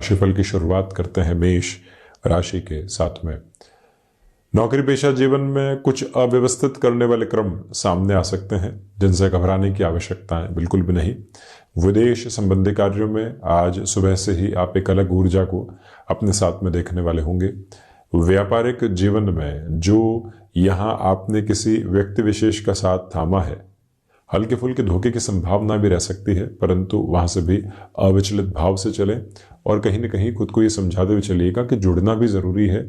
राशिफल की शुरुआत करते हैं मेष राशि के साथ में। नौकरी पेशा जीवन में कुछ अव्यवस्थित करने वाले क्रम सामने आ सकते हैं, जिनसे घबराने की आवश्यकता है बिल्कुल भी नहीं। विदेश संबंधी कार्यों में आज सुबह से ही आप एक अलग ऊर्जा को अपने साथ में देखने वाले होंगे। व्यापारिक जीवन में जो यहाँ आपने किसी व्यक्ति विशेष का साथ थामा है, हल्के फुल्के धोखे की संभावना भी रह सकती है, परंतु वहां से भी अविचलित भाव से चलें और कहीं ना कहीं खुद को ये समझाते हुए चलिएगा कि जुड़ना भी जरूरी है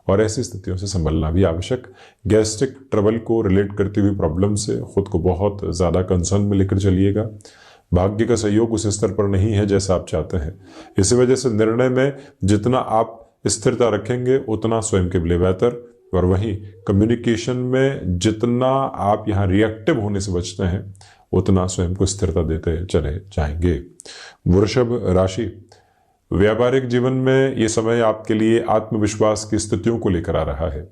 और ऐसी स्थितियों से संभलना भी आवश्यक। गैस्ट्रिक ट्रबल को रिलेट करती हुई प्रॉब्लम से खुद को बहुत ज़्यादा कंसर्न में लेकर चलिएगा। भाग्य का सहयोग उस स्तर पर नहीं है जैसा आप चाहते हैं, इसी वजह से निर्णय में जितना आप स्थिरता रखेंगे उतना स्वयं के लिए बेहतर। और वहीं कम्युनिकेशन में जितना आप यहाँ रिएक्टिव होने से बचते हैं उतना स्वयं को स्थिरता देते चले जाएंगे। वृषभ राशि, व्यापारिक जीवन में ये समय आपके लिए आत्मविश्वास की स्थितियों को लेकर आ रहा है।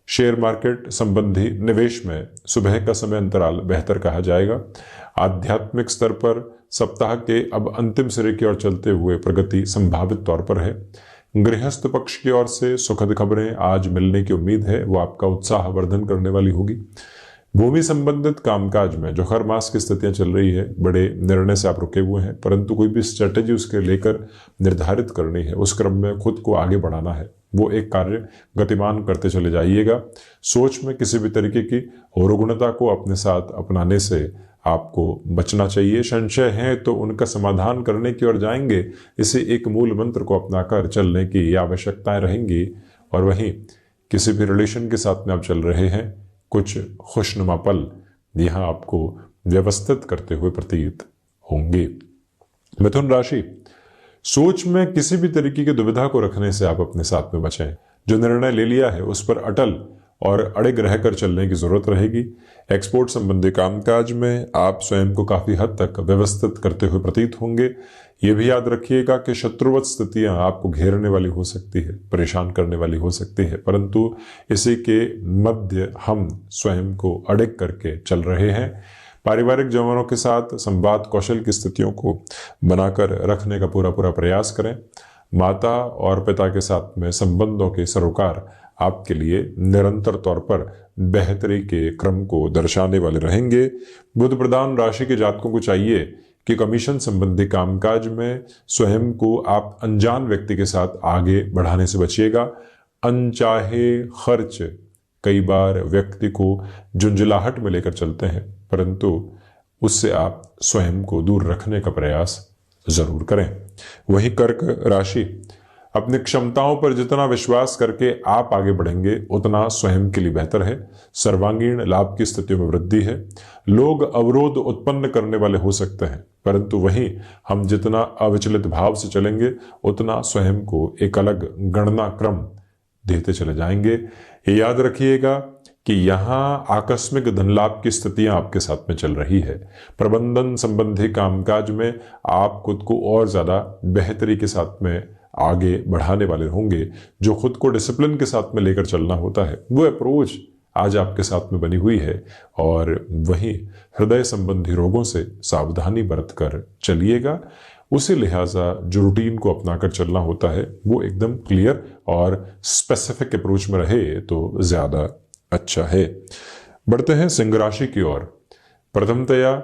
शेयर मार्केट संबंधी निवेश में सुबह का समय अंतराल बेहतर कहा जाएगा। आध्यात्मिक स्तर पर सप्ताह के अब अंतिम सिरे की ओर चलते हुए प्रगति संभावित तौर पर है। गृहस्थ पक्ष की ओर से सुखद खबरें आज मिलने की उम्मीद है, वो आपका उत्साह वर्धन करने वाली होगी। भूमि संबंधित कामकाज में जो हर मास की स्थितियां चल रही है, बड़े निर्णय से आप रुके हुए हैं, परंतु कोई भी स्ट्रेटेजी उसके लेकर निर्धारित करनी है, उस क्रम में खुद को आगे बढ़ाना है, वो एक कार्य गतिमान करते चले जाइएगा। सोच में किसी भी तरीके की रुग्णता को अपने साथ अपनाने से आपको बचना चाहिए। संशय है तो उनका समाधान करने की ओर जाएंगे, इसे एक मूल मंत्र को अपनाकर चलने की आवश्यकताएं रहेंगी। और वहीं किसी भी रिलेशन के साथ में आप चल रहे हैं, कुछ खुशनुमा पल यहाँ आपको व्यवस्थित करते हुए प्रतीत होंगे। मिथुन राशि, सोच में किसी भी तरीके की दुविधा को रखने से आप अपने साथ में बचें। जो निर्णय ले लिया है उस पर अटल और अड़िग रहकर चलने की जरूरत रहेगी। एक्सपोर्ट संबंधी कामकाज में आप स्वयं को काफी हद तक व्यवस्थित करते हुए प्रतीत होंगे। ये भी याद रखिएगा कि शत्रुवत स्थितियां आपको घेरने वाली हो सकती है, परेशान करने वाली हो सकती है, परंतु इसी के मध्य हम स्वयं को अड़िग करके चल रहे हैं। पारिवारिक जवानों के साथ संवाद कौशल की स्थितियों को बनाकर रखने का पूरा प्रयास करें। माता और पिता के साथ में संबंधों के सरोकार आपके लिए निरंतर तौर पर बेहतरी के क्रम को दर्शाने वाले रहेंगे। बुध प्रधान राशि के जातकों को चाहिए कि कमीशन संबंधी कामकाज में स्वयं को आप अनजान व्यक्ति के साथ आगे बढ़ाने से बचिएगा। अनचाहे खर्च कई बार व्यक्ति को झुंझलाहट में लेकर चलते हैं, परंतु उससे आप स्वयं को दूर रखने का प्रयास जरूर करें। वहीं कर्क राशि, अपनी क्षमताओं पर जितना विश्वास करके आप आगे बढ़ेंगे उतना स्वयं के लिए बेहतर है। सर्वांगीण लाभ की स्थितियों में वृद्धि है। लोग अवरोध उत्पन्न करने वाले हो सकते हैं, परंतु वहीं हम जितना अविचलित भाव से चलेंगे उतना स्वयं को एक अलग गणना क्रम देते चले जाएंगे। ये याद रखिएगा कि यहाँ आकस्मिक धन लाभ की स्थितियां आपके साथ में चल रही है। प्रबंधन संबंधी कामकाज में आप खुद को और ज्यादा बेहतरी के साथ में आगे बढ़ाने वाले होंगे। जो खुद को डिसिप्लिन के साथ में लेकर चलना होता है, वो अप्रोच आज आपके साथ में बनी हुई है। और वहीं हृदय संबंधी रोगों से सावधानी बरत कर चलिएगा। उसी लिहाजा जो रूटीन को अपनाकर चलना होता है वो एकदम क्लियर और स्पेसिफिक अप्रोच में रहे तो ज्यादा अच्छा है। बढ़ते हैं सिंह राशि की ओर। प्रथमतया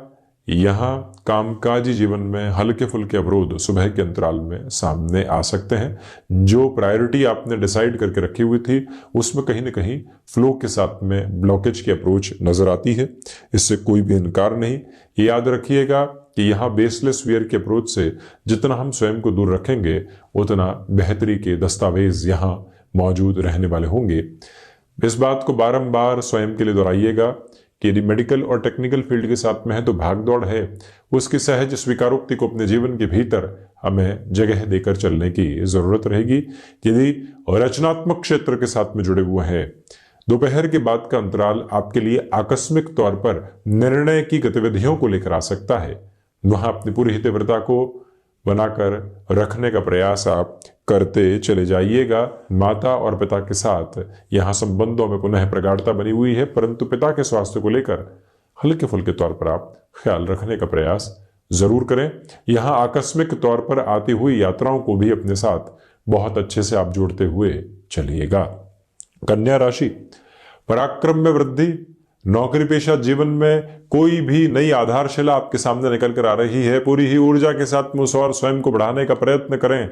यहाँ कामकाजी जीवन में हल्के फुल्के अवरोध सुबह के अंतराल में सामने आ सकते हैं। जो प्रायोरिटी आपने डिसाइड करके रखी हुई थी उसमें कहीं ना कहीं फ्लो के साथ में ब्लॉकेज की अप्रोच नजर आती है, इससे कोई भी इनकार नहीं। ये याद रखिएगा कि यहाँ बेसलेस फियर के अप्रोच से जितना हम स्वयं को दूर रखेंगे उतना बेहतरी के दस्तावेज यहाँ मौजूद रहने वाले होंगे। इस बात को बारंबार स्वयं के लिए दोहराइएगा कि यदि मेडिकल और टेक्निकल फील्ड के साथ में है तो भाग दौड़ है, उसकी सहज स्वीकारोक्ति को अपने जीवन के भीतर हमें जगह देकर चलने की जरूरत रहेगी। यदि रचनात्मक क्षेत्र के साथ में जुड़े हुए हैं, दोपहर के बाद का अंतराल आपके लिए आकस्मिक तौर पर निर्णय की गतिविधियों को लेकर आ सकता है। वहां अपनी पूरी हितवृत्ता को बनाकर रखने का प्रयास आप करते चले जाइएगा। माता और पिता के साथ यहाँ संबंधों में पुनः प्रगाढ़ता बनी हुई है, परंतु पिता के स्वास्थ्य को लेकर हल्के फुल्के तौर पर आप ख्याल रखने का प्रयास जरूर करें। यहां आकस्मिक तौर पर आती हुई यात्राओं को भी अपने साथ बहुत अच्छे से आप जोड़ते हुए चलिएगा। कन्या राशि, पराक्रम में वृद्धि। नौकरी पेशा जीवन में कोई भी नई आधारशिला आपके सामने निकल कर आ रही है। पूरी ही ऊर्जा के साथ में उस और स्वयं को बढ़ाने का प्रयत्न करें।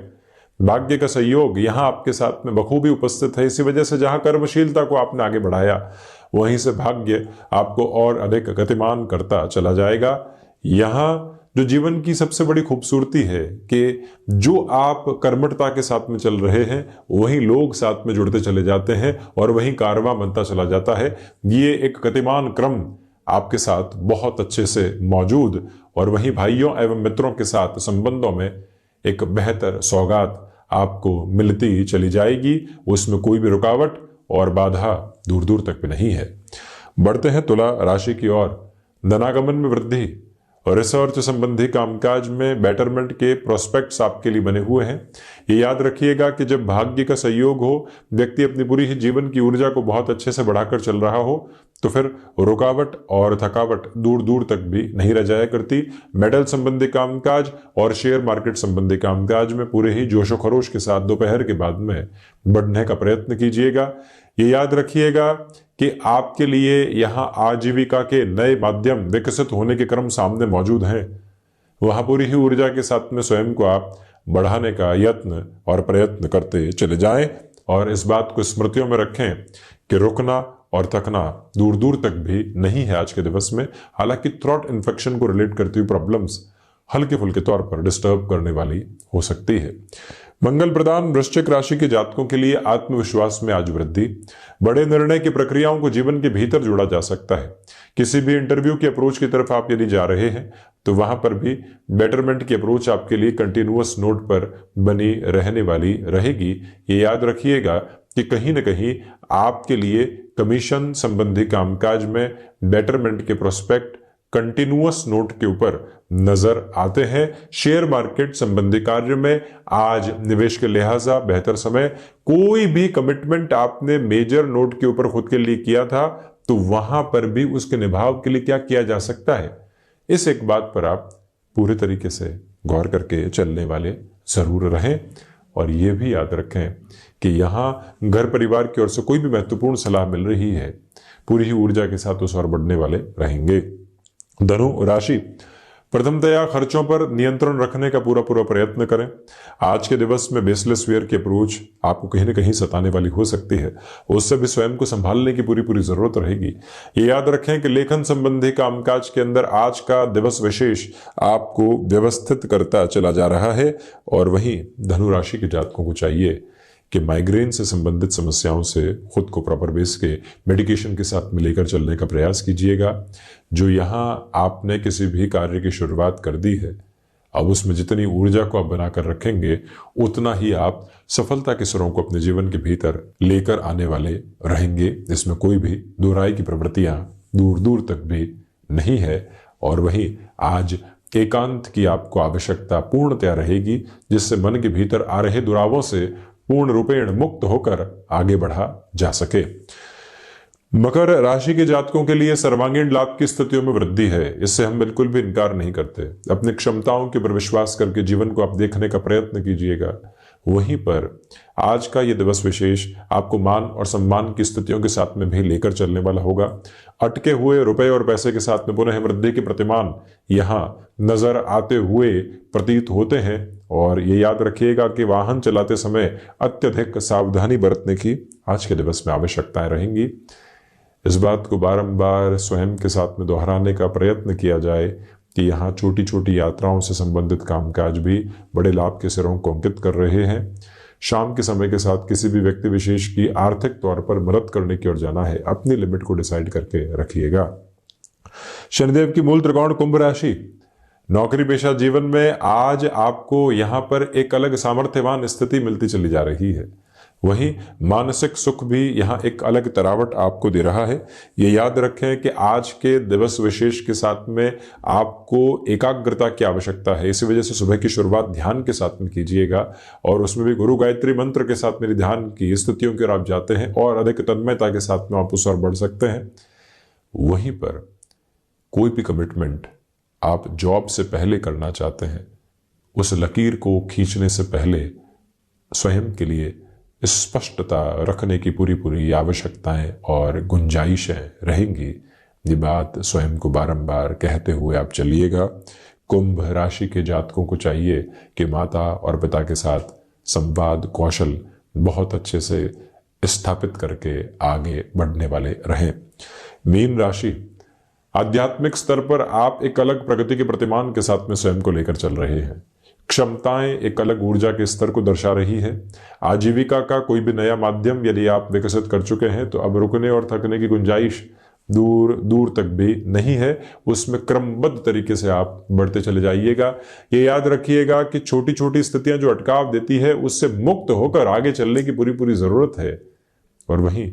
भाग्य का सहयोग यहां आपके साथ में बखूबी उपस्थित है। इसी वजह से जहां कर्मशीलता को आपने आगे बढ़ाया, वहीं से भाग्य आपको और अधिक गतिमान करता चला जाएगा। यहां जो जीवन की सबसे बड़ी खूबसूरती है कि जो आप कर्मठता के साथ में चल रहे हैं, वहीं लोग साथ में जुड़ते चले जाते हैं और वहीं कारवां बनता चला जाता है। ये एक गतिमान क्रम आपके साथ बहुत अच्छे से मौजूद, और वहीं भाइयों एवं मित्रों के साथ संबंधों में एक बेहतर सौगात आपको मिलती चली जाएगी। उसमें कोई भी रुकावट और बाधा दूर दूर तक भी नहीं है। बढ़ते हैं तुला राशि की ओर। धनागमन में वृद्धि और रिसर्च संबंधी कामकाज में बेटरमेंट के प्रोस्पेक्ट्स आपके लिए बने हुए हैं। ये याद रखिएगा कि जब भाग्य का सहयोग हो, व्यक्ति अपनी पूरी ही जीवन की ऊर्जा को बहुत अच्छे से बढ़ाकर चल रहा हो, तो फिर रुकावट और थकावट दूर दूर तक भी नहीं रह जाया करती। मेडल संबंधी कामकाज और शेयर मार्केट संबंधी कामकाज में पूरे ही जोशो खरोश के साथ दोपहर के बाद में बढ़ने का प्रयत्न कीजिएगा। ये याद रखिएगा कि आपके लिए यहां आजीविका के नए माध्यम विकसित होने के क्रम सामने मौजूद हैं। वहां पूरी ही ऊर्जा के साथ में स्वयं को आप बढ़ाने का यत्न और प्रयत्न करते चले जाएं, और इस बात को स्मृतियों में रखें कि रुकना और थकना दूर दूर तक भी नहीं है आज के दिवस में। हालांकि थ्रोट इन्फेक्शन को रिलेट करती हुई प्रॉब्लम्स हल्के फुल्के तौर पर डिस्टर्ब करने वाली हो सकती है। मंगल प्रदान वृश्चिक राशि के जातकों के लिए आत्मविश्वास में आज वृद्धि। बड़े निर्णय की प्रक्रियाओं को जीवन के भीतर जोड़ा जा सकता है। किसी भी इंटरव्यू की अप्रोच की तरफ आप यदि जा रहे हैं, तो वहां पर भी बेटरमेंट की अप्रोच आपके लिए कंटिन्यूअस नोट पर बनी रहने वाली रहेगी। ये याद रखिएगा कि कहीं ना कहीं आपके लिए कमीशन संबंधी कामकाज में बेटरमेंट के प्रोस्पेक्ट कंटिन्यूअस नोट के ऊपर नजर आते हैं। शेयर मार्केट संबंधी कार्य में आज निवेश के लिहाजा बेहतर समय। कोई भी कमिटमेंट आपने मेजर नोट के ऊपर खुद के लिए किया था, तो वहां पर भी उसके निभाव के लिए क्या किया जा सकता है, इस एक बात पर आप पूरे तरीके से गौर करके चलने वाले जरूर रहें। और यह भी याद रखें कि यहां घर परिवार की ओर से कोई भी महत्वपूर्ण सलाह मिल रही है, पूरी ही ऊर्जा के साथ उस और बढ़ने वाले रहेंगे। धनु राशि, प्रथमतया खर्चों पर नियंत्रण रखने का पूरा प्रयत्न करें। आज के दिवस में बेसलेस वेयर की अप्रोच आपको कहीं ना कहीं सताने वाली हो सकती है, उससे भी स्वयं को संभालने की पूरी जरूरत रहेगी। ये याद रखें कि लेखन संबंधी कामकाज के अंदर आज का दिवस विशेष आपको व्यवस्थित करता चला जा रहा है। और वहीं धनु राशि के जातकों को चाहिए कि माइग्रेन से संबंधित समस्याओं से खुद को प्रॉपर बेस के मेडिकेशन के साथ में लेकर चलने का प्रयास कीजिएगा। जो यहाँ आपने किसी भी कार्य की शुरुआत कर दी है, अब उसमें जितनी ऊर्जा को आप बनाकर रखेंगे, उतना ही आप सफलता के स्वरों को अपने जीवन के भीतर लेकर आने वाले रहेंगे। इसमें कोई भी दोहराई की प्रवृत्तियां दूर दूर तक भी नहीं है। और वहीं आज एकांत की आपको आवश्यकता पूर्णतया रहेगी, जिससे मन के भीतर आ रहे दुरावों से पूर्ण रूपेण मुक्त होकर आगे बढ़ा जा सके। मकर राशि के जातकों के लिए सर्वांगीण लाभ की स्थितियों में वृद्धि है, इससे हम बिल्कुल भी इनकार नहीं करते। अपनी क्षमताओं के ऊपर विश्वास करके जीवन को आप देखने का प्रयत्न कीजिएगा। वहीं पर आज का यह दिवस विशेष आपको मान और सम्मान की स्थितियों के साथ में भी लेकर चलने वाला होगा। अटके हुए रुपए और पैसे के साथ में पुनः वृद्धि के प्रतिमान यहां नजर आते हुए प्रतीत होते हैं। और ये याद रखिएगा कि वाहन चलाते समय अत्यधिक सावधानी बरतने की आज के दिवस में आवश्यकताएं रहेंगी। इस बात को बारंबार स्वयं के साथ में दोहराने का प्रयत्न किया जाए कि यहाँ छोटी छोटी यात्राओं से संबंधित कामकाज भी बड़े लाभ के सिरों को अंकित कर रहे हैं। शाम के समय के साथ किसी भी व्यक्ति विशेष की आर्थिक तौर पर मदद करने की ओर जाना है, अपनी लिमिट को डिसाइड करके रखिएगा। शनिदेव की मूल त्रिकोण कुंभ राशि, नौकरी पेशा जीवन में आज आपको यहां पर एक अलग सामर्थ्यवान स्थिति मिलती चली जा रही है। वहीं मानसिक सुख भी यहां एक अलग तरावट आपको दे रहा है। ये याद रखें कि आज के दिवस विशेष के साथ में आपको एकाग्रता की आवश्यकता है। इसी वजह से सुबह की शुरुआत ध्यान के साथ में कीजिएगा, और उसमें भी गुरु गायत्री मंत्र के साथ मेरी ध्यान की स्थितियों की ओर आप जाते हैं और अधिक तन्मयता के साथ में आप उस ओर बढ़ सकते हैं। वहीं पर कोई भी कमिटमेंट आप जॉब से पहले करना चाहते हैं, उस लकीर को खींचने से पहले स्वयं के लिए स्पष्टता रखने की पूरी पूरी आवश्यकताएं और गुंजाइशें रहेंगी। ये बात स्वयं को बारंबार कहते हुए आप चलिएगा। कुंभ राशि के जातकों को चाहिए कि माता और पिता के साथ संवाद कौशल बहुत अच्छे से स्थापित करके आगे बढ़ने वाले रहें। मीन राशि, आध्यात्मिक स्तर पर आप एक अलग प्रगति के प्रतिमान के साथ में स्वयं को लेकर चल रहे हैं। क्षमताएं एक अलग ऊर्जा के स्तर को दर्शा रही है। आजीविका का कोई भी नया माध्यम यदि आप विकसित कर चुके हैं तो अब रुकने और थकने की गुंजाइश दूर दूर तक भी नहीं है। उसमें क्रमबद्ध तरीके से आप बढ़ते चले जाइएगा। ये याद रखिएगा कि छोटी छोटी स्थितियां जो अटकाव देती है उससे मुक्त होकर आगे चलने की पूरी पूरी जरूरत है। और वहीं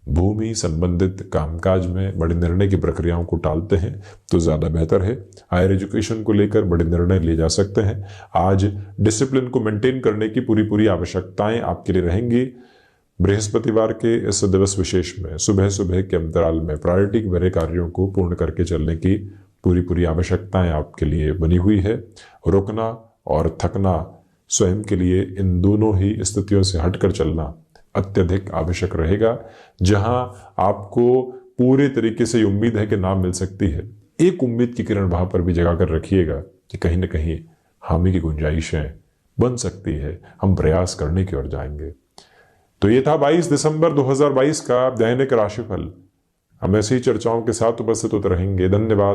भूमि संबंधित कामकाज में बड़े निर्णय की प्रक्रियाओं को टालते हैं तो ज्यादा बेहतर है। हायर एजुकेशन को लेकर बड़े निर्णय लिए जा सकते हैं। आज डिसिप्लिन को मेंटेन करने की पूरी पूरी आवश्यकताएं आपके लिए रहेंगी। बृहस्पतिवार के इस दिवस विशेष में सुबह सुबह के अंतराल में प्रायोरिटी भरे कार्यों को पूर्ण करके चलने की पूरी पूरी आवश्यकताएं आपके लिए बनी हुई है। रुकना और थकना स्वयं के लिए इन दोनों ही स्थितियों से हटकर चलना अत्यधिक आवश्यक रहेगा। जहां आपको पूरे तरीके से उम्मीद है कि नाम मिल सकती है, एक उम्मीद की किरण वहां पर भी जगा कर रखिएगा कि कहीं ना कहीं हामी की गुंजाइशें बन सकती है। हम प्रयास करने की ओर जाएंगे। तो ये था 22 दिसंबर 2022 का दैनिक राशिफल। हम ऐसी चर्चाओं के साथ उपस्थित होते रहेंगे। धन्यवाद।